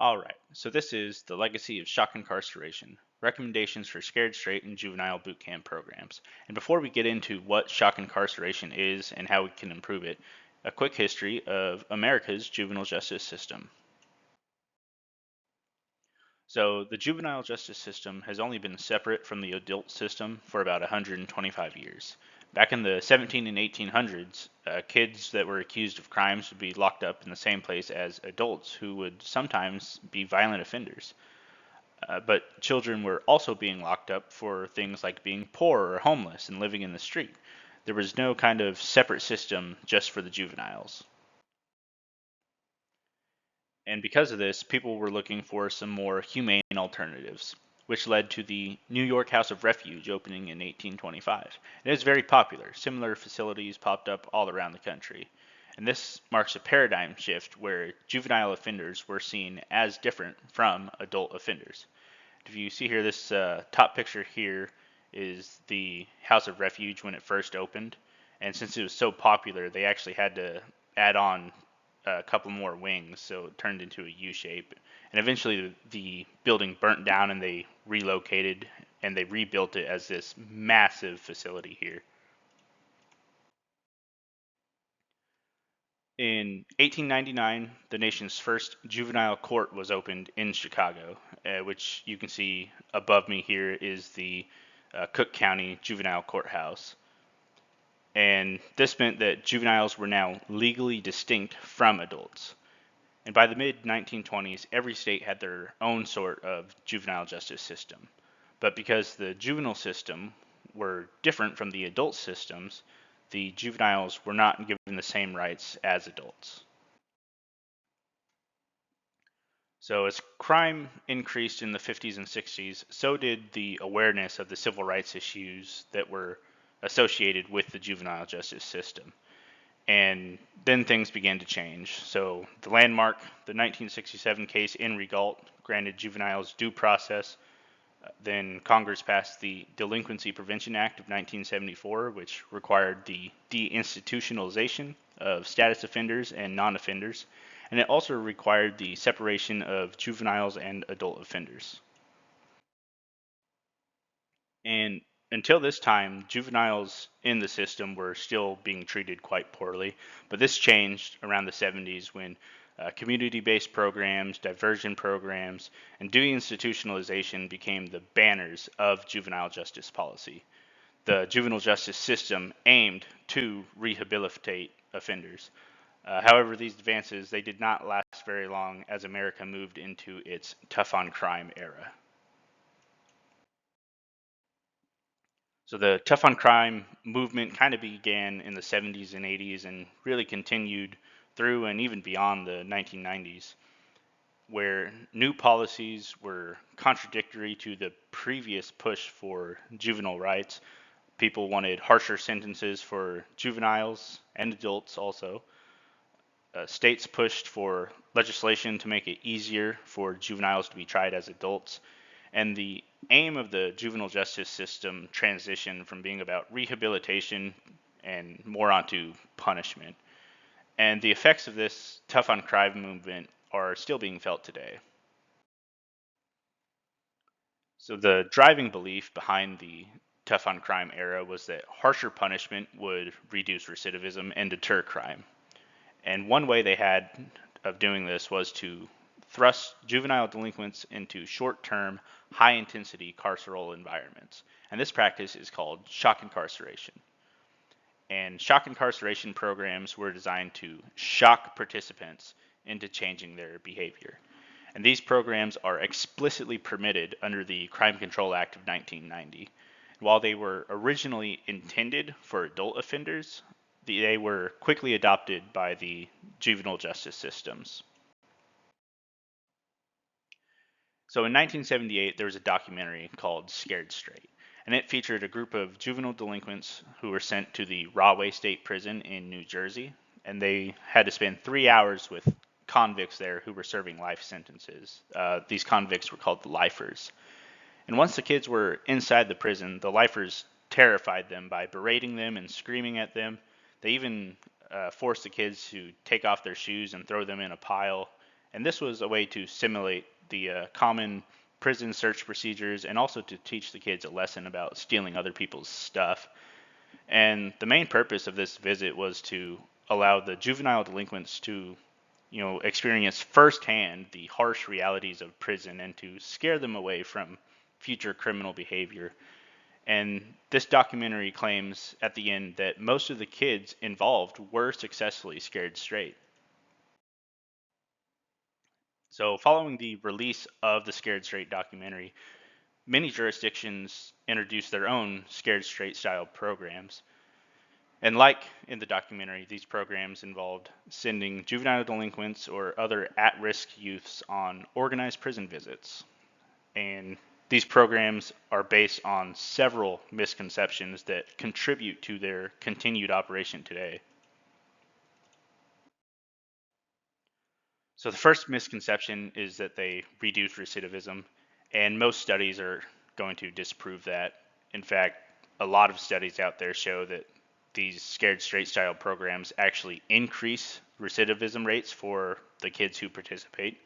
Alright, so this is The Legacy of Shock Incarceration, recommendations for scared straight and juvenile boot camp programs. And before we get into what shock incarceration is and how we can improve it, a quick history of America's juvenile justice system. So, the juvenile justice system has only been separate from the adult system for about 125 years. Back in the 17 and 1800s, kids that were accused of crimes would be locked up in the same place as adults who would sometimes be violent offenders. But children were also being locked up for things like being poor or homeless and living in the street. There was no kind of separate system just for the juveniles. And because of this, people were looking for some more humane alternatives, which led to the New York House of Refuge opening in 1825. It is very popular. Similar facilities popped up all around the country. And this marks a paradigm shift where juvenile offenders were seen as different from adult offenders. If you see here, this top picture here is the House of Refuge when it first opened. And since it was so popular, they actually had to add on a couple more wings, so it turned into a U shape. And eventually the building burnt down and they relocated and they rebuilt it as this massive facility here. In 1899, the nation's first juvenile court was opened in Chicago, which you can see above me here is the Cook County Juvenile Courthouse. And this meant that juveniles were now legally distinct from adults. And by the mid 1920s, every state had their own sort of juvenile justice system. But because the juvenile system were different from the adult systems, the juveniles were not given the same rights as adults. So as crime increased in the 50s and 60s, so did the awareness of the civil rights issues that were associated with the juvenile justice system. And then things began to change. So the landmark, the 1967 case in Regalt, granted juveniles due process. Then Congress passed the Delinquency Prevention Act of 1974, which required the deinstitutionalization of status offenders and non-offenders, and it also required the separation of juveniles and adult offenders. And until this time, juveniles in the system were still being treated quite poorly, but this changed around the 70s when community-based programs, diversion programs, and deinstitutionalization became the banners of juvenile justice policy. The juvenile justice system aimed to rehabilitate offenders. However, these advances they did not last very long as America moved into its tough on crime era. So the tough on crime movement kind of began in the 70s and 80s and really continued through and even beyond the 1990s, where new policies were contradictory to the previous push for juvenile rights. People wanted harsher sentences for juveniles and adults also. States pushed for legislation to make it easier for juveniles to be tried as adults. And the aim of the juvenile justice system transitioned from being about rehabilitation and more onto punishment. And the effects of this tough on crime movement are still being felt today. So the driving belief behind the tough on crime era was that harsher punishment would reduce recidivism and deter crime. And one way they had of doing this was to thrust juvenile delinquents into short-term, high-intensity carceral environments. And this practice is called shock incarceration. And shock incarceration programs were designed to shock participants into changing their behavior. And these programs are explicitly permitted under the Crime Control Act of 1990. While they were originally intended for adult offenders, they were quickly adopted by the juvenile justice systems. So in 1978, there was a documentary called Scared Straight, and it featured a group of juvenile delinquents who were sent to the Rahway State Prison in New Jersey, and they had to spend 3 hours with convicts there who were serving life sentences. These convicts were called the lifers. And once the kids were inside the prison, the lifers terrified them by berating them and screaming at them. They even forced the kids to take off their shoes and throw them in a pile. And this was a way to simulate the common prison search procedures and also to teach the kids a lesson about stealing other people's stuff. And the main purpose of this visit was to allow the juvenile delinquents to, experience firsthand the harsh realities of prison and to scare them away from future criminal behavior. And this documentary claims at the end that most of the kids involved were successfully scared straight. So, following the release of the Scared Straight documentary, many jurisdictions introduced their own Scared Straight style programs. And like in the documentary, these programs involved sending juvenile delinquents or other at risk youths on organized prison visits. And these programs are based on several misconceptions that contribute to their continued operation today. So the first misconception is that they reduce recidivism, and most studies are going to disprove that. In fact, a lot of studies out there show that these scared straight style programs actually increase recidivism rates for the kids who participate.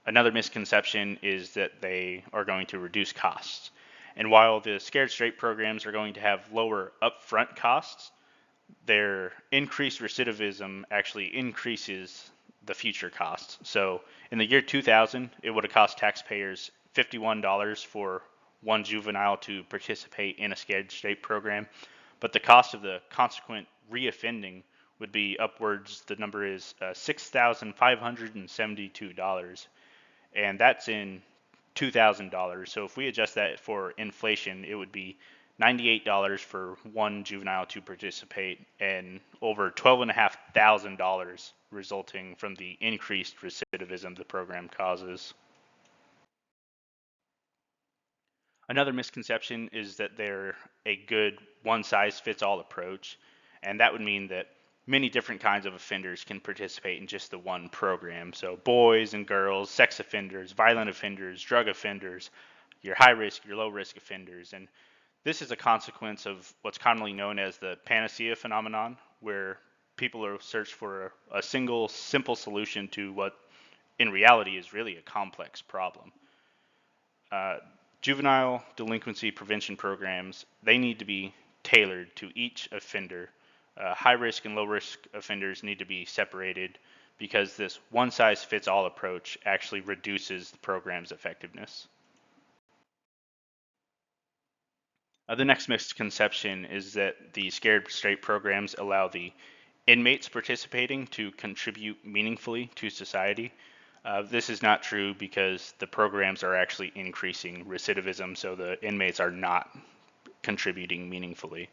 Another misconception is that they are going to reduce costs. And while the scared straight programs are going to have lower upfront costs, their increased recidivism actually increases the future costs. So in the year 2000, it would have cost taxpayers $51 for one juvenile to participate in a scared straight program, but the cost of the consequent reoffending would be upwards, the number is $6,572, and that's in $2,000. So if we adjust that for inflation, it would be $98 for one juvenile to participate and over $12,500 resulting from the increased recidivism the program causes. Another misconception is that they're a good one-size-fits-all approach, and that would mean that many different kinds of offenders can participate in just the one program. So boys and girls, sex offenders, violent offenders, drug offenders, your high risk, your low risk offenders. And this is a consequence of what's commonly known as the panacea phenomenon, where people are search for a single simple solution to what in reality is really a complex problem. Uh, Juvenile delinquency prevention programs, they need to be tailored to each offender. High risk and low risk offenders need to be separated because this one size fits all approach actually reduces the program's effectiveness. The next misconception is that the Scared Straight programs allow the inmates participating to contribute meaningfully to society. This is not true because the programs are actually increasing recidivism, so the inmates are not contributing meaningfully.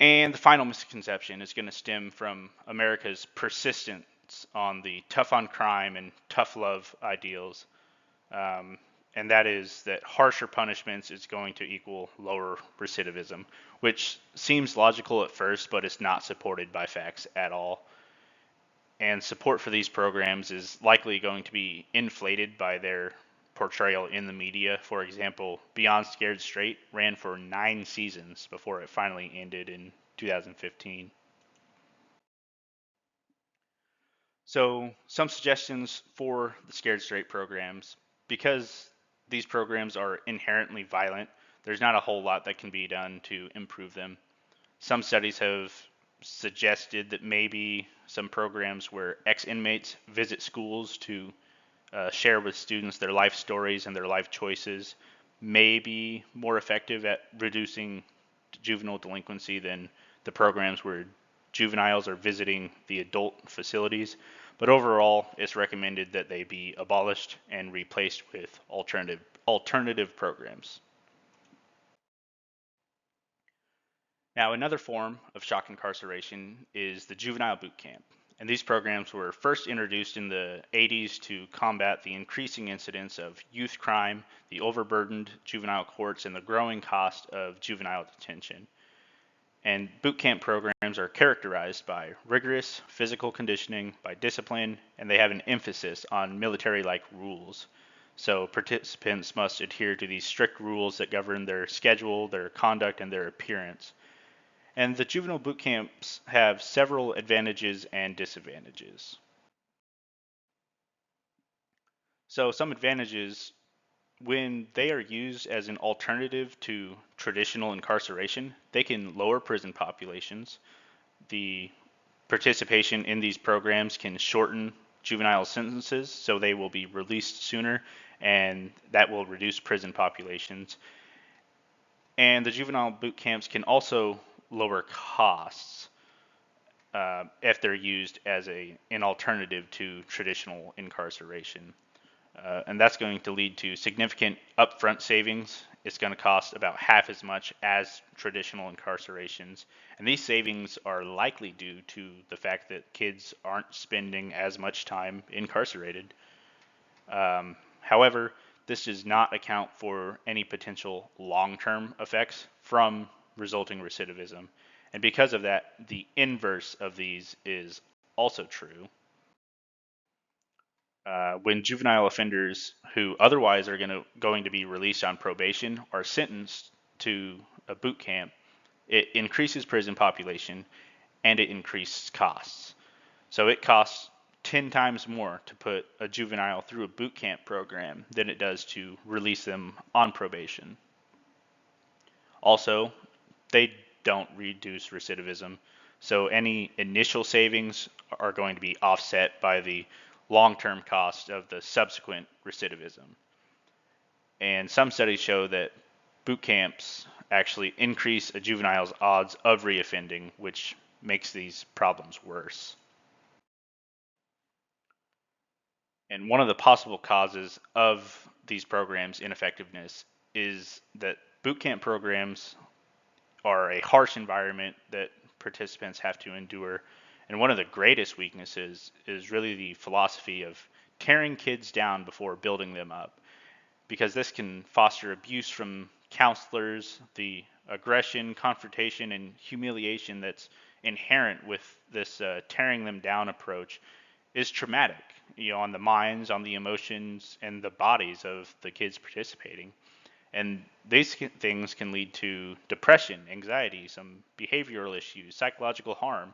And the final misconception is going to stem from America's persistence on the tough on crime and tough love ideals. And that is that harsher punishments is going to equal lower recidivism, which seems logical at first, but it's not supported by facts at all. And support for these programs is likely going to be inflated by their portrayal in the media. For example, Beyond Scared Straight ran for 9 seasons before it finally ended in 2015. So, some suggestions for the Scared Straight programs. Because these programs are inherently violent, there's not a whole lot that can be done to improve them. Some studies have suggested that maybe some programs where ex-inmates visit schools to share with students their life stories and their life choices may be more effective at reducing juvenile delinquency than the programs where juveniles are visiting the adult facilities. But overall, it's recommended that they be abolished and replaced with alternative programs. Now, another form of shock incarceration is the juvenile boot camp. And these programs were first introduced in the 80s to combat the increasing incidence of youth crime, the overburdened juvenile courts, and the growing cost of juvenile detention. And boot camp programs are characterized by rigorous physical conditioning, by discipline, and they have an emphasis on military-like rules. So participants must adhere to these strict rules that govern their schedule, their conduct, and their appearance. And the juvenile boot camps have several advantages and disadvantages. So some advantages: when they are used as an alternative to traditional incarceration, they can lower prison populations. The participation in these programs can shorten juvenile sentences, so they will be released sooner, and that will reduce prison populations. And the juvenile boot camps can also lower costs if they're used as an alternative to traditional incarceration. And that's going to lead to significant upfront savings. It's going to cost about half as much as traditional incarcerations. And these savings are likely due to the fact that kids aren't spending as much time incarcerated. However, this does not account for any potential long-term effects from resulting recidivism. And because of that, the inverse of these is also true. When juvenile offenders who otherwise are going to be released on probation are sentenced to a boot camp, it increases prison population and it increases costs. So it costs 10 times more to put a juvenile through a boot camp program than it does to release them on probation. Also, they don't reduce recidivism, so any initial savings are going to be offset by the long-term cost of the subsequent recidivism. And some studies show that boot camps actually increase a juvenile's odds of reoffending, which makes these problems worse. And one of the possible causes of these programs' ineffectiveness is that boot camp programs are a harsh environment that participants have to endure. And one of the greatest weaknesses is really the philosophy of tearing kids down before building them up, because this can foster abuse from counselors, the aggression, confrontation, and humiliation that's inherent with this tearing them down approach is traumatic, on the minds, on the emotions, and the bodies of the kids participating. And these things can lead to depression, anxiety, some behavioral issues, psychological harm.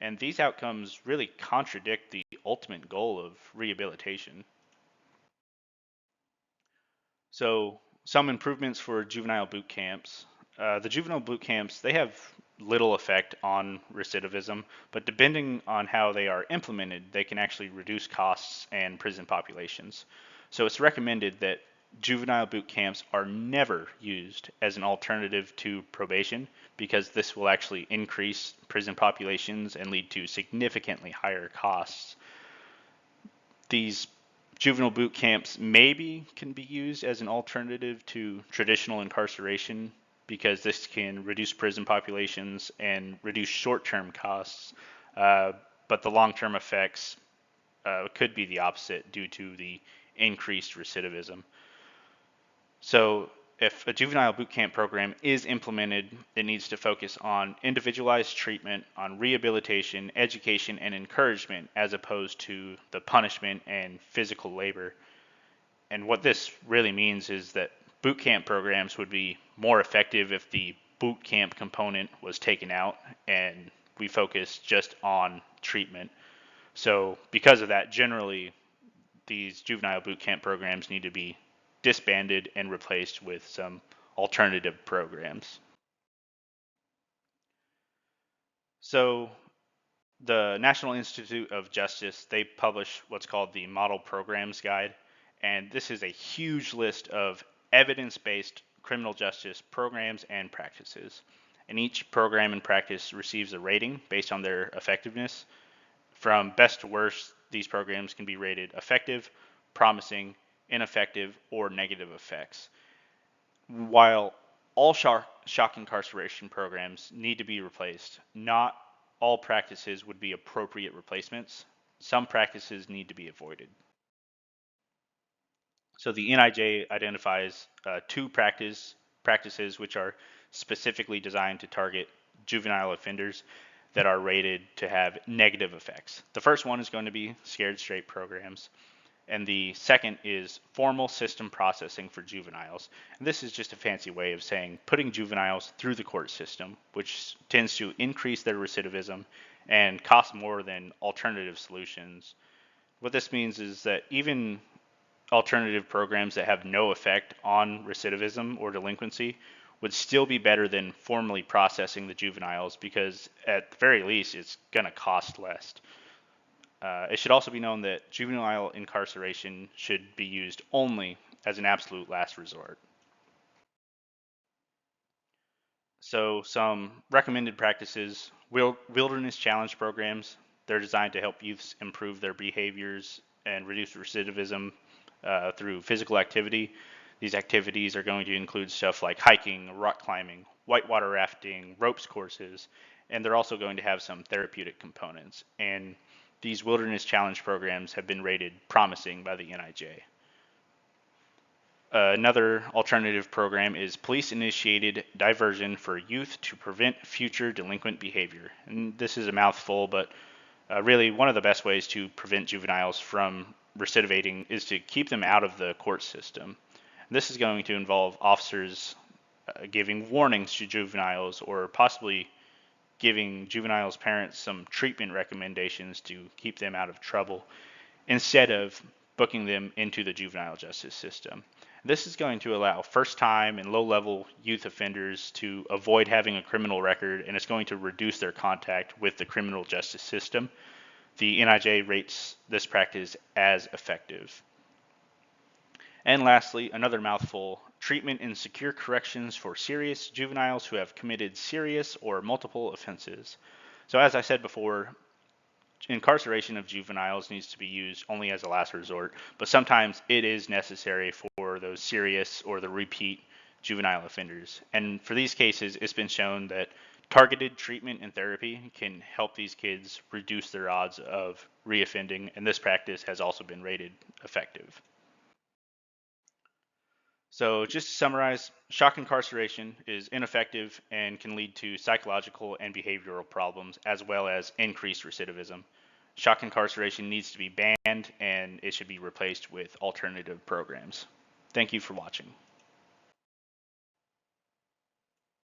And these outcomes really contradict the ultimate goal of rehabilitation. So, some improvements for juvenile boot camps. The juvenile boot camps, they have little effect on recidivism, but depending on how they are implemented, they can actually reduce costs and prison populations. So it's recommended that juvenile boot camps are never used as an alternative to probation, because this will actually increase prison populations and lead to significantly higher costs. These juvenile boot camps maybe can be used as an alternative to traditional incarceration, because this can reduce prison populations and reduce short-term costs, but the long-term effects could be the opposite due to the increased recidivism. So if a juvenile boot camp program is implemented, it needs to focus on individualized treatment, on rehabilitation, education, and encouragement, as opposed to the punishment and physical labor. And what this really means is that boot camp programs would be more effective if the boot camp component was taken out and we focus just on treatment. So because of that, generally these juvenile boot camp programs need to be disbanded and replaced with some alternative programs. So the National Institute of Justice, they publish what's called the Model Programs Guide, and this is a huge list of evidence-based criminal justice programs and practices. And each program and practice receives a rating based on their effectiveness. From best to worst, these programs can be rated effective, promising, ineffective, or negative effects. While all shock incarceration programs need to be replaced, not all practices would be appropriate replacements. Some practices need to be avoided. So the NIJ identifies two practices which are specifically designed to target juvenile offenders that are rated to have negative effects. The first one is going to be scared straight programs, and the second is formal system processing for juveniles. And this is just a fancy way of saying putting juveniles through the court system, which tends to increase their recidivism and cost more than alternative solutions. What this means is that even alternative programs that have no effect on recidivism or delinquency would still be better than formally processing the juveniles, because at the very least it's going to cost less. It should also be known that juvenile incarceration should be used only as an absolute last resort. So some recommended practices: wilderness challenge programs. They're designed to help youths improve their behaviors and reduce recidivism through physical activity. These activities are going to include stuff like hiking, rock climbing, whitewater rafting, ropes courses, and they're also going to have some therapeutic components. And these wilderness challenge programs have been rated promising by the NIJ. Another alternative program is police-initiated diversion for youth to prevent future delinquent behavior. And this is a mouthful, but really one of the best ways to prevent juveniles from recidivating is to keep them out of the court system. This is going to involve officers giving warnings to juveniles, or possibly giving juveniles' parents some treatment recommendations to keep them out of trouble, instead of booking them into the juvenile justice system. This is going to allow first-time and low-level youth offenders to avoid having a criminal record, and it's going to reduce their contact with the criminal justice system. The NIJ rates this practice as effective. And lastly, another mouthful: treatment in secure corrections for serious juveniles who have committed serious or multiple offenses. So as I said before, incarceration of juveniles needs to be used only as a last resort, but sometimes it is necessary for those serious or the repeat juvenile offenders. And for these cases, it's been shown that targeted treatment and therapy can help these kids reduce their odds of reoffending, and this practice has also been rated effective. So just to summarize, shock incarceration is ineffective and can lead to psychological and behavioral problems, as well as increased recidivism. Shock incarceration needs to be banned, and it should be replaced with alternative programs. Thank you for watching.